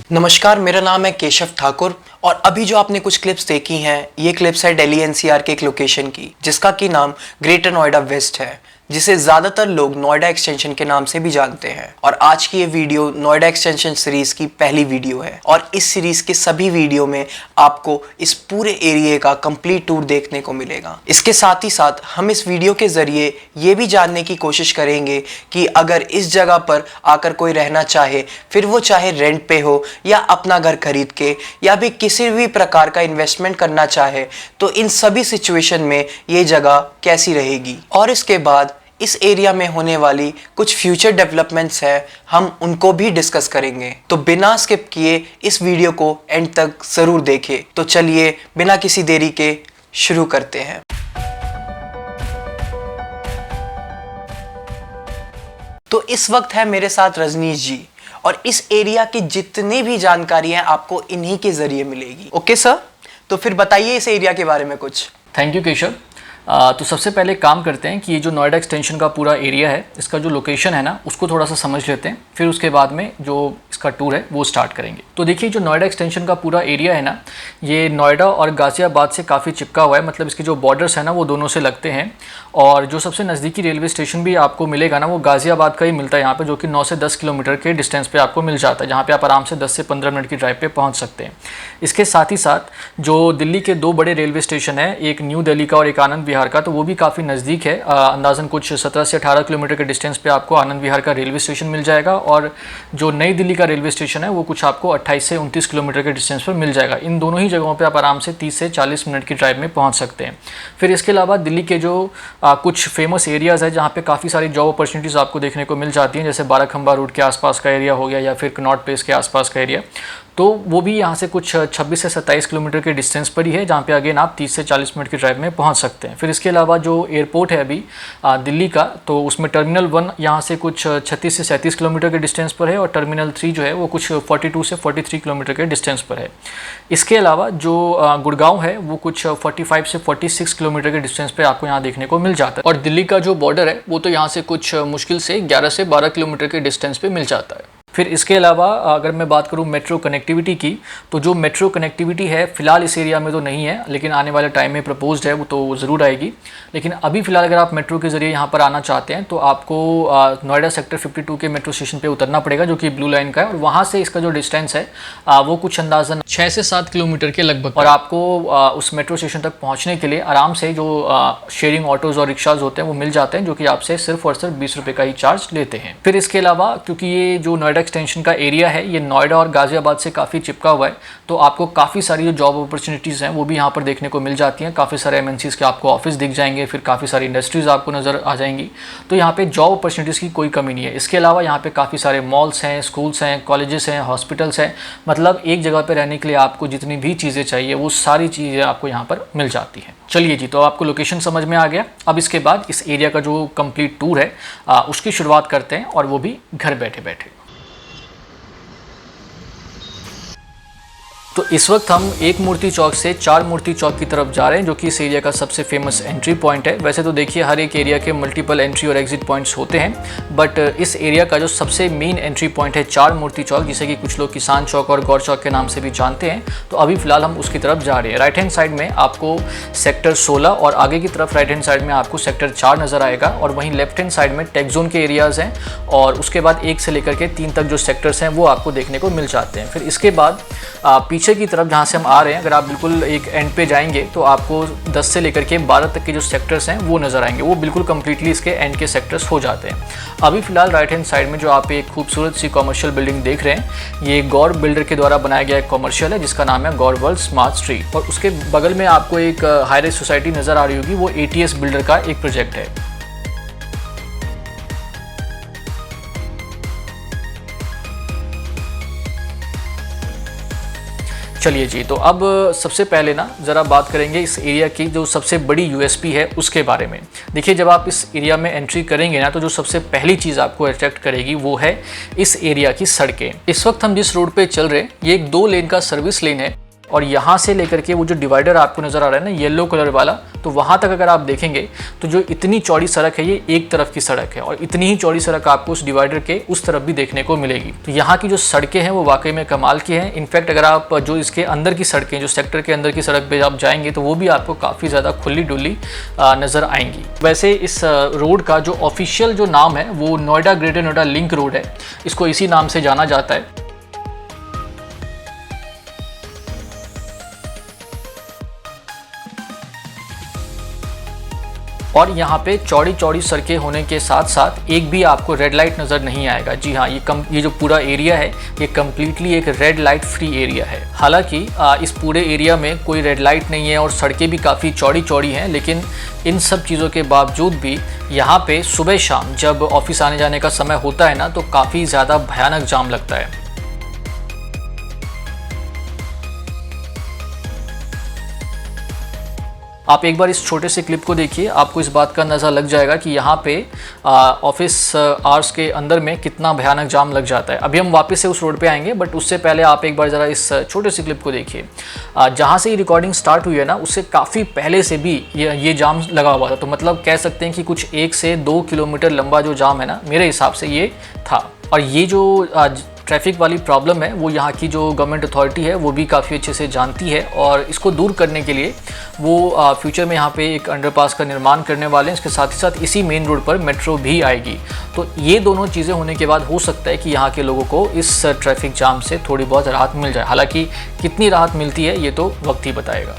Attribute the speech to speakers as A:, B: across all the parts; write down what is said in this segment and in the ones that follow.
A: नमस्कार, मेरा नाम है केशव ठाकुर और अभी जो आपने कुछ क्लिप्स देखी हैं ये क्लिप्स है दिल्ली एनसीआर के एक लोकेशन की जिसका की नाम ग्रेटर नोएडा वेस्ट है, जिसे ज़्यादातर लोग नोएडा एक्सटेंशन के नाम से भी जानते हैं। और आज की ये वीडियो नोएडा एक्सटेंशन सीरीज़ की पहली वीडियो है और इस सीरीज़ के सभी वीडियो में आपको इस पूरे एरिया का कंप्लीट टूर देखने को मिलेगा। इसके साथ ही साथ हम इस वीडियो के ज़रिए ये भी जानने की कोशिश करेंगे कि अगर इस जगह पर आकर कोई रहना चाहे, फिर वो चाहे रेंट पे हो या अपना घर खरीद के या भी किसी भी प्रकार का इन्वेस्टमेंट करना चाहे, तो इन सभी सिचुएशन में ये जगह कैसी रहेगी। और इसके बाद इस एरिया में होने वाली कुछ फ्यूचर डेवलपमेंट्स हैं, हम उनको भी डिस्कस करेंगे। तो बिना स्किप किए इस वीडियो को एंड तक ज़रूर देखें। तो चलिए बिना किसी देरी के शुरू करते हैं। तो इस वक्त है मेरे साथ रजनीश जी और इस एरिया की जितनी भी जानकारी है आपको इन्हीं के ज़रिए मिलेगी। ओके सर, तो फिर बताइए इस एरिया के बारे में कुछ।
B: Thank you Keshav. तो सबसे पहले काम करते हैं कि ये जो नोएडा एक्सटेंशन का पूरा एरिया है, इसका जो लोकेशन है ना, उसको थोड़ा सा समझ लेते हैं, फिर उसके बाद में जो इसका टूर है वो स्टार्ट करेंगे। तो देखिए, जो नोएडा एक्सटेंशन का पूरा एरिया है ना, ये नोएडा और गाज़ियाबाद से काफ़ी चिपका हुआ है। मतलब इसके जो बॉर्डर्स है ना वो दोनों से लगते हैं। और जो सबसे नज़दीकी रेलवे स्टेशन भी आपको मिलेगा ना, वो गाज़ियाबाद का ही मिलता है यहाँ पर, जो कि 9 से 10 किलोमीटर के डिस्टेंस पर आपको मिल जाता है, जहाँ पर आप आराम से 10 से 15 मिनट की ड्राइव पर पहुँच सकते हैं। इसके साथ ही साथ जो दिल्ली के 2 बड़े रेलवे स्टेशन है, एक न्यू दिल्ली का और एक आनंद विहार का, तो वो भी काफ़ी नज़दीक है। अंदाज़न कुछ 17 से 18 किलोमीटर के डिस्टेंस पे आपको आनंद विहार का रेलवे स्टेशन मिल जाएगा। और जो नई दिल्ली का रेलवे स्टेशन है वो कुछ आपको 28 से 29 किलोमीटर के डिस्टेंस पर मिल जाएगा। इन दोनों ही जगहों पे आप आराम से 30 से 40 मिनट की ड्राइव में पहुंच सकते हैं। फिर इसके अलावा दिल्ली के जो कुछ फेमस एरियाज़ है जहाँ पर काफ़ी सारी जॉब अपॉर्चुनिटीज़ आपको देखने को मिल जाती हैं, जैसे बाराखंबा रूट के आसपास का एरिया हो गया या फिर कनॉट प्लेस के आसपास का एरिया, तो वो भी यहाँ से कुछ 26 से 27 किलोमीटर के डिस्टेंस पर ही है, जहाँ पे अगेन आप 30 से 40 मिनट की ड्राइव में पहुँच सकते हैं। फिर इसके अलावा जो एयरपोर्ट है अभी दिल्ली का, तो उसमें टर्मिनल 1 यहाँ से कुछ 36 से 37 किलोमीटर के डिस्टेंस पर है और टर्मिनल 3 जो है वो कुछ 42 से 43 किलोमीटर के डिस्टेंस पर है। इसके अलावा जो गुड़गांव है वो कुछ 45 से 46 किलोमीटर के डिस्टेंस पर आपको यहाँ देखने को मिल जाता है। और दिल्ली का जो बॉर्डर है वो तो यहाँ से कुछ मुश्किल से 11 से 12 किलोमीटर के डिस्टेंस पर मिल जाता है। फिर इसके अलावा अगर मैं बात करूं मेट्रो कनेक्टिविटी की, तो जो मेट्रो कनेक्टिविटी है फ़िलहाल इस एरिया में तो नहीं है, लेकिन आने वाले टाइम में प्रपोज्ड है, वो तो ज़रूर आएगी। लेकिन अभी फ़िलहाल अगर आप मेट्रो के ज़रिए यहाँ पर आना चाहते हैं तो आपको नोएडा सेक्टर 52 के मेट्रो स्टेशन पे उतरना पड़ेगा, जो कि ब्लू लाइन का है। और वहाँ से इसका जो डिस्टेंस है वो कुछ अंदाज़न 6 से 7 किलोमीटर के लगभग। और आपको उस मेट्रो स्टेशन तक पहुँचने के लिए आराम से जो शेयरिंग ऑटोज़ और रिक्शाज़ होते हैं वो मिल जाते हैं, जो कि आपसे सिर्फ और सिर्फ 20 रुपये का ही चार्ज लेते हैं। फिर इसके अलावा क्योंकि ये जो नोएडा एक्सटेंशन का एरिया है ये नोएडा और गाज़ियाबाद से काफ़ी चिपका हुआ है, तो आपको काफ़ी सारी जो जॉब अपॉर्चुनिटीज़ हैं वो भी यहाँ पर देखने को मिल जाती हैं। काफ़ी सारे एमएनसीज़ के आपको ऑफिस दिख जाएंगे, फिर काफ़ी सारी इंडस्ट्रीज़ आपको नज़र आ जाएंगी। तो यहाँ पे जॉब अपॉर्चुनिटीज़ की कोई कमी नहीं है। इसके अलावा यहाँ पे काफ़ी सारे मॉल्स हैं, स्कूल्स हैं, कॉलेजेस हैं, हॉस्पिटल्स हैं। मतलब एक जगह पर रहने के लिए आपको जितनी भी चीज़ें चाहिए वो सारी चीज़ें आपको यहाँ पर मिल जाती हैं। चलिए जी, तो आपको लोकेशन समझ में आ गया। अब इसके बाद इस एरिया का जो कंप्लीट टूर है उसकी शुरुआत करते हैं, और वो भी घर बैठे बैठे। तो इस वक्त हम एक मूर्ति चौक से 4 मूर्ति चौक की तरफ जा रहे हैं, जो कि इस एरिया का सबसे फेमस एंट्री पॉइंट है। वैसे तो देखिए हर एक एरिया के मल्टीपल एंट्री और एग्जिट पॉइंट्स होते हैं, बट इस एरिया का जो सबसे मेन एंट्री पॉइंट है 4 मूर्ति चौक, जिसे कि कुछ लोग किसान चौक और गौर चौक के नाम से भी जानते हैं। तो अभी फिलहाल हम उसकी तरफ जा रहे हैं। राइट हैंड साइड में आपको सेक्टर 16 और आगे की तरफ राइट हैंड साइड में आपको सेक्टर 4 नज़र आएगा, और वहीं लेफ्ट हैंड साइड में टेक जोन के एरियाज़ हैं, और उसके बाद 1 से लेकर के 3 तक जो सेक्टर्स हैं वो आपको देखने को मिल जाते हैं। फिर इसके बाद पीछे की तरफ जहाँ से हम आ रहे हैं, अगर आप बिल्कुल एक एंड पे जाएंगे तो आपको 10 से लेकर के 12 तक के जो सेक्टर्स हैं वो नज़र आएंगे। वो बिल्कुल कंप्लीटली इसके एंड के सेक्टर्स हो जाते हैं। अभी फिलहाल राइट हैंड साइड में जो आप एक खूबसूरत सी कॉमर्शियल बिल्डिंग देख रहे हैं, ये गौर बिल्डर के द्वारा बनाया गया एक कॉमर्शियल है जिसका नाम है गौर वर्ल्ड स्मार्ट स्ट्रीट। और उसके बगल में आपको एक हाई राइज सोसाइटी नज़र आ रही होगी, वो ATS बिल्डर का एक प्रोजेक्ट है। चलिए जी, तो अब सबसे पहले ना ज़रा बात करेंगे इस एरिया की जो सबसे बड़ी USP है उसके बारे में। देखिए, जब आप इस एरिया में एंट्री करेंगे ना, तो जो सबसे पहली चीज़ आपको अट्रैक्ट करेगी वो है इस एरिया की सड़कें। इस वक्त हम जिस रोड पे चल रहे हैं ये एक 2 लेन का सर्विस लेन है, और यहाँ से लेकर के वो जो डिवाइडर आपको नज़र आ रहा है ना येलो कलर वाला, तो वहाँ तक अगर आप देखेंगे तो जो इतनी चौड़ी सड़क है ये एक तरफ की सड़क है और इतनी ही चौड़ी सड़क आपको उस डिवाइडर के उस तरफ भी देखने को मिलेगी। तो यहाँ की जो सड़कें हैं वो वाकई में कमाल की हैं। इनफैक्ट अगर आप जो इसके अंदर की सड़कें, जो सेक्टर के अंदर की सड़क पे आप जाएंगे तो वो भी आपको काफ़ी ज़्यादा खुली डुली नज़र आएंगी। वैसे इस रोड का जो ऑफिशियल जो नाम है वो Noida greater Noida link road है, इसको इसी नाम से जाना जाता है। और यहाँ पे चौड़ी चौड़ी सड़कें होने के साथ साथ एक भी आपको रेड लाइट नज़र नहीं आएगा। जी हाँ, ये जो पूरा एरिया है ये कम्प्लीटली एक रेड लाइट फ्री एरिया है। हालांकि इस पूरे एरिया में कोई रेड लाइट नहीं है और सड़कें भी काफ़ी चौड़ी चौड़ी हैं, लेकिन इन सब चीज़ों के बावजूद भी यहाँ पे सुबह शाम जब ऑफिस आने जाने का समय होता है ना, तो काफ़ी ज़्यादा भयानक जाम लगता है। आप एक बार इस छोटे से क्लिप को देखिए, आपको इस बात का अंदाज़ा लग जाएगा कि यहाँ पे ऑफिस आवर्स के अंदर में कितना भयानक जाम लग जाता है। अभी हम वापस से उस रोड पे आएंगे, बट उससे पहले आप एक बार ज़रा इस छोटे से क्लिप को देखिए। जहाँ से ये रिकॉर्डिंग स्टार्ट हुई है ना, उससे काफ़ी पहले से भी ये जाम लगा हुआ था। तो मतलब कह सकते हैं कि कुछ 1 से 2 किलोमीटर लंबा जो जाम है ना, मेरे हिसाब से ये था। और ये जो ट्रैफिक वाली प्रॉब्लम है वो यहाँ की जो गवर्नमेंट अथॉरिटी है वो भी काफ़ी अच्छे से जानती है और इसको दूर करने के लिए वो फ्यूचर में यहाँ पे एक अंडरपास का निर्माण करने वाले हैं। इसके साथ ही साथ इसी मेन रोड पर मेट्रो भी आएगी। तो ये दोनों चीज़ें होने के बाद हो सकता है कि यहाँ के लोगों को इस ट्रैफिक जाम से थोड़ी बहुत राहत मिल जाए। हालांकि कितनी राहत मिलती है ये तो वक्त ही बताएगा।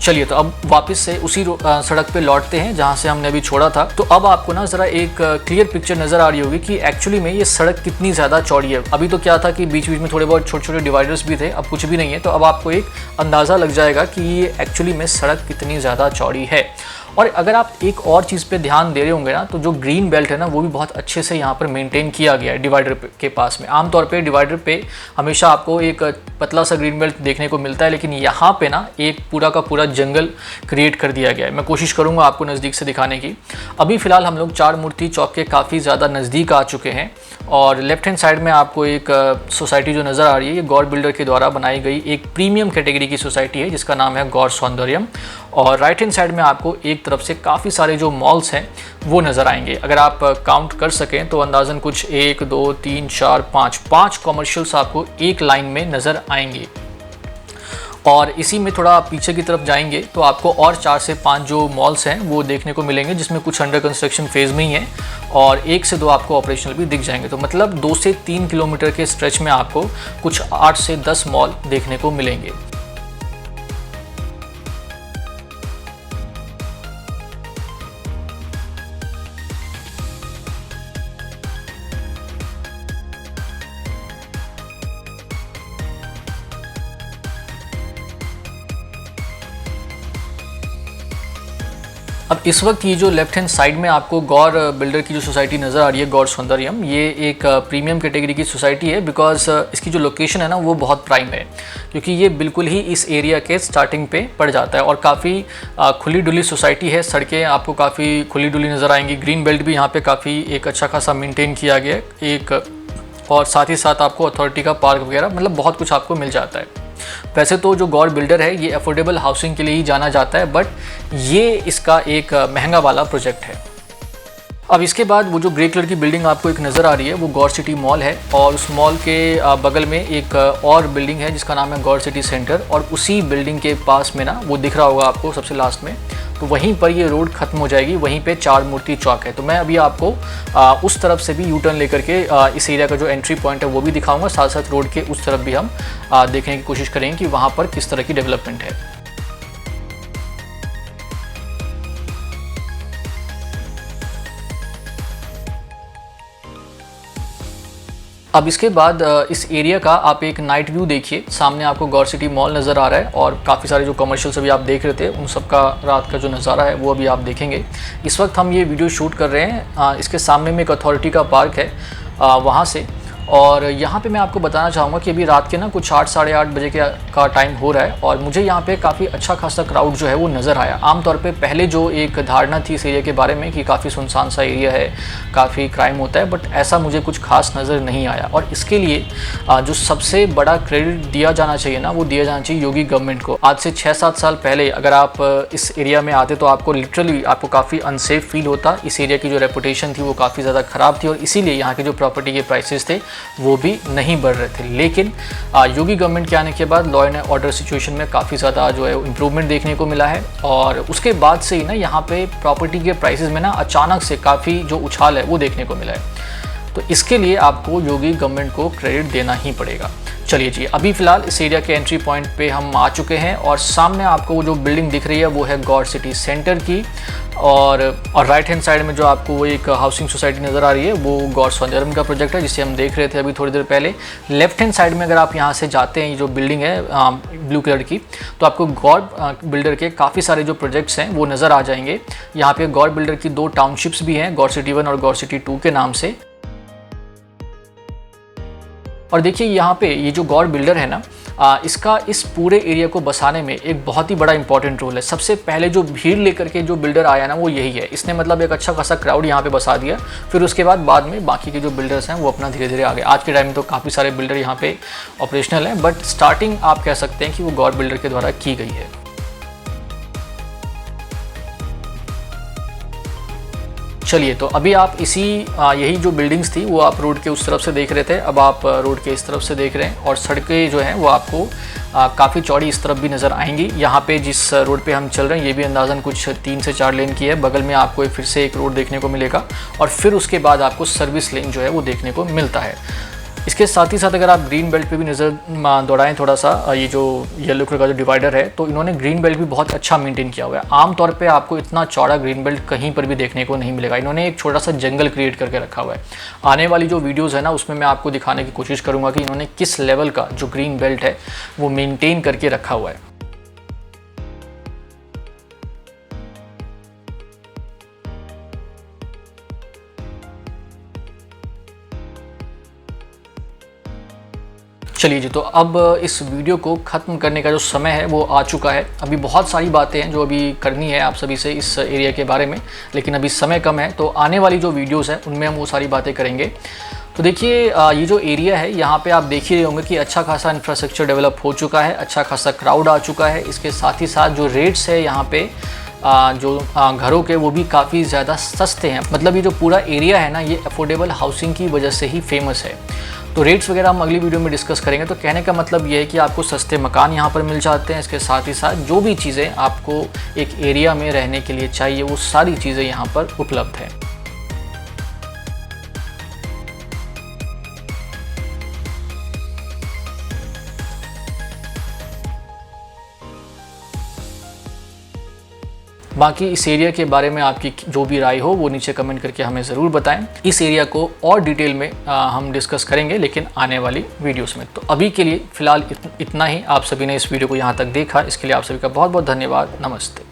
B: चलिए, तो अब वापस से उसी सड़क पे लौटते हैं जहाँ से हमने अभी छोड़ा था। तो अब आपको ना ज़रा एक क्लियर पिक्चर नज़र आ रही होगी कि एक्चुअली में ये सड़क कितनी ज़्यादा चौड़ी है। अभी तो क्या था कि बीच बीच में थोड़े बहुत छोटे छोटे डिवाइडर्स भी थे, अब कुछ भी नहीं है। तो अब आपको एक अंदाज़ा लग जाएगा कि ये एक्चुअली में सड़क कितनी ज़्यादा चौड़ी है। और अगर आप एक और चीज़ पे ध्यान दे रहे होंगे ना, तो जो ग्रीन बेल्ट है ना वो भी बहुत अच्छे से यहाँ पर मेंटेन किया गया है डिवाइडर के पास में। आमतौर पे डिवाइडर पे हमेशा आपको एक पतला सा ग्रीन बेल्ट देखने को मिलता है, लेकिन यहाँ पे ना एक पूरा का पूरा जंगल क्रिएट कर दिया गया है। मैं कोशिश करूँगा आपको नज़दीक से दिखाने की। अभी फ़िलहाल हम लोग चार मूर्ति चौक के काफ़ी ज़्यादा नज़दीक आ चुके हैं और लेफ्ट हैंड साइड में आपको एक सोसाइटी जो नज़र आ रही है, ये गौर बिल्डर के द्वारा बनाई गई एक प्रीमियम कैटेगरी की सोसाइटी है जिसका नाम है गौर सौंदर्यम। और राइट हैंड साइड में आपको एक तरफ से काफ़ी सारे जो मॉल्स हैं वो नज़र आएंगे। अगर आप काउंट कर सकें तो अंदाज़न कुछ 1 2 3 4 5 कॉमर्शियल्स आपको एक लाइन में नज़र आएंगे। और इसी में थोड़ा पीछे की तरफ जाएंगे तो आपको और 4 से 5 जो मॉल्स हैं वो देखने को मिलेंगे, जिसमें कुछ अंडर कंस्ट्रक्शन फेज़ में ही हैं और 1 से 2 आपको ऑपरेशनल भी दिख जाएंगे। तो मतलब 2 से 3 किलोमीटर के स्ट्रेच में आपको कुछ 8 से 10 मॉल देखने को मिलेंगे। अब इस वक्त ये जो लेफ्ट हैंड साइड में आपको गौर बिल्डर की जो सोसाइटी नज़र आ रही है, गौर सौंदर्यम, ये एक प्रीमियम कैटेगरी की सोसाइटी है बिकॉज इसकी जो लोकेशन है ना वो बहुत प्राइम है, क्योंकि ये बिल्कुल ही इस एरिया के स्टार्टिंग पे पड़ जाता है और काफ़ी खुली डुली सोसाइटी है। सड़कें आपको काफ़ी खुली डुली नज़र आएंगी। ग्रीन बेल्ट भी यहाँ पे काफ़ी एक अच्छा खासा मेंटेन किया गया है एक, और साथ ही साथ आपको अथॉरिटी का पार्क वगैरह मतलब बहुत कुछ आपको मिल जाता है। वैसे तो जो गौर बिल्डर है ये अफोर्डेबल हाउसिंग के लिए ही जाना जाता है, बट ये इसका एक महंगा वाला प्रोजेक्ट है। अब इसके बाद वो जो ग्रे कलर की बिल्डिंग आपको एक नज़र आ रही है वो गौर सिटी मॉल है और उस मॉल के बगल में एक और बिल्डिंग है जिसका नाम है गौर सिटी सेंटर, और उसी बिल्डिंग के पास में ना वो दिख रहा होगा आपको सबसे लास्ट में, तो वहीं पर ये रोड ख़त्म हो जाएगी, वहीं पे चार मूर्ति चौक है। तो मैं अभी आपको उस तरफ से भी यू टर्न लेकर के इस एरिया का जो एंट्री पॉइंट है वो भी दिखाऊंगा, साथ साथ रोड के उस तरफ भी हम देखने की कोशिश करेंगे कि वहाँ पर किस तरह की डेवलपमेंट है। अब इसके बाद इस एरिया का आप एक नाइट व्यू देखिए। सामने आपको गौर सिटी मॉल नज़र आ रहा है और काफ़ी सारे जो कमर्शियल्स अभी आप देख रहे थे उन सब का रात का जो नज़ारा है वो अभी आप देखेंगे। इस वक्त हम ये वीडियो शूट कर रहे हैं इसके सामने में एक अथॉरिटी का पार्क है वहाँ से, और यहाँ पे मैं आपको बताना चाहूँगा कि अभी रात के ना कुछ 8 साढ़े 8 बजे का टाइम हो रहा है और मुझे यहाँ पे काफ़ी अच्छा खासा क्राउड जो है वो नज़र आया। आमतौर पे पहले जो एक धारणा थी इस एरिया के बारे में कि काफ़ी सुनसान सा एरिया है, काफ़ी क्राइम होता है, बट ऐसा मुझे कुछ खास नज़र नहीं आया। और इसके लिए जो सबसे बड़ा क्रेडिट दिया जाना चाहिए ना, वो दिया जाना चाहिए योगी गवर्नमेंट को। आज से 6-7 साल पहले अगर आप इस एरिया में आते तो आपको लिटरली आपको काफ़ी अनसेफ फील होता। इस एरिया की जो रेपुटेशन थी वो काफ़ी ज़्यादा ख़राब थी और इसीलिए यहाँ के जो प्रॉपर्टी के प्राइसेस थे वो भी नहीं बढ़ रहे थे। लेकिन योगी गवर्नमेंट के आने के बाद लॉ एंड ऑर्डर सिचुएशन में काफ़ी ज़्यादा जो है इम्प्रूवमेंट देखने को मिला है और उसके बाद से ही ना यहाँ पे प्रॉपर्टी के प्राइसेस में ना अचानक से काफ़ी जो उछाल है वो देखने को मिला है। तो इसके लिए आपको योगी गवर्नमेंट को क्रेडिट देना ही पड़ेगा। चलिए जी, अभी फ़िलहाल इस एरिया के एंट्री पॉइंट पे हम आ चुके हैं और सामने आपको जो बिल्डिंग दिख रही है वो है गौर सिटी सेंटर की और राइट हैंड साइड में जो आपको वो एक हाउसिंग सोसाइटी नज़र आ रही है वो गौर सौंदर्यम का प्रोजेक्ट है जिसे हम देख रहे थे अभी थोड़ी देर पहले। लेफ्ट हैंड साइड में अगर आप यहाँ से जाते हैं, ये जो बिल्डिंग है ब्लू कलर की, तो आपको गौर बिल्डर के काफ़ी सारे जो प्रोजेक्ट्स हैं वो नज़र आ जाएंगे। यहाँ पे गौर बिल्डर की 2 टाउनशिप्स भी हैं, गौर सिटी 1 और गौर सिटी 2 के नाम से। और देखिए यहाँ पे ये जो गौर बिल्डर है ना, इसका इस पूरे एरिया को बसाने में एक बहुत ही बड़ा इंपॉर्टेंट रोल है। सबसे पहले जो भीड़ लेकर के जो बिल्डर आया ना वो यही है। इसने मतलब एक अच्छा खासा क्राउड यहाँ पे बसा दिया, फिर उसके बाद में बाकी के जो बिल्डर्स हैं वो अपना धीरे धीरे आ गए। आज के टाइम में तो काफ़ी सारे बिल्डर यहाँ पे ऑपरेशनल हैं, बट स्टार्टिंग आप कह सकते हैं कि वो गौर बिल्डर के द्वारा की गई है। चलिए, तो अभी आप यही जो बिल्डिंग्स थी वो आप रोड के उस तरफ से देख रहे थे, अब आप रोड के इस तरफ से देख रहे हैं और सड़कें जो हैं वो आपको काफ़ी चौड़ी इस तरफ भी नज़र आएंगी। यहाँ पे जिस रोड पे हम चल रहे हैं ये भी अंदाज़न कुछ 3 से 4 लेन की है। बगल में आपको फिर से एक रोड देखने को मिलेगा और फिर उसके बाद आपको सर्विस लेन जो है वो देखने को मिलता है। इसके साथ ही साथ अगर आप ग्रीन बेल्ट पे भी नज़र दौड़ाएं थोड़ा सा, ये जो येलो कलर का जो डिवाइडर है, तो इन्होंने ग्रीन बेल्ट भी बहुत अच्छा मेंटेन किया हुआ है। आमतौर पे आपको इतना चौड़ा ग्रीन बेल्ट कहीं पर भी देखने को नहीं मिलेगा। इन्होंने एक छोटा सा जंगल क्रिएट करके रखा हुआ है। आने वाली जो वीडियोज़ है ना उसमें मैं आपको दिखाने की कोशिश करूँगा कि इन्होंने किस लेवल का जो ग्रीन बेल्ट है वो मेनटेन करके रखा हुआ है। चलिए जी, तो अब इस वीडियो को ख़त्म करने का जो समय है वो आ चुका है। अभी बहुत सारी बातें हैं जो अभी करनी है आप सभी से इस एरिया के बारे में, लेकिन अभी समय कम है। तो आने वाली जो वीडियोस हैं उनमें हम वो सारी बातें करेंगे। तो देखिए, ये जो एरिया है यहाँ पे आप देख ही रहे होंगे कि अच्छा खासा इंफ्रास्ट्रक्चर डेवलप हो चुका है, अच्छा खासा क्राउड आ चुका है। इसके साथ ही साथ जो रेट्स है यहाँ पे जो घरों के वो भी काफ़ी ज़्यादा सस्ते हैं। मतलब ये जो पूरा एरिया है ना ये अफोर्डेबल हाउसिंग की वजह से ही फेमस है। तो रेट्स वगैरह हम अगली वीडियो में डिस्कस करेंगे। तो कहने का मतलब ये है कि आपको सस्ते मकान यहाँ पर मिल जाते हैं। इसके साथ ही साथ जो भी चीज़ें आपको एक एरिया में रहने के लिए चाहिए वो सारी चीज़ें यहाँ पर उपलब्ध हैं। बाकी इस एरिया के बारे में आपकी जो भी राय हो वो नीचे कमेंट करके हमें ज़रूर बताएं। इस एरिया को और डिटेल में हम डिस्कस करेंगे लेकिन आने वाली वीडियोस में। तो अभी के लिए फ़िलहाल इतना ही। आप सभी ने इस वीडियो को यहाँ तक देखा, इसके लिए आप सभी का बहुत बहुत धन्यवाद। नमस्ते।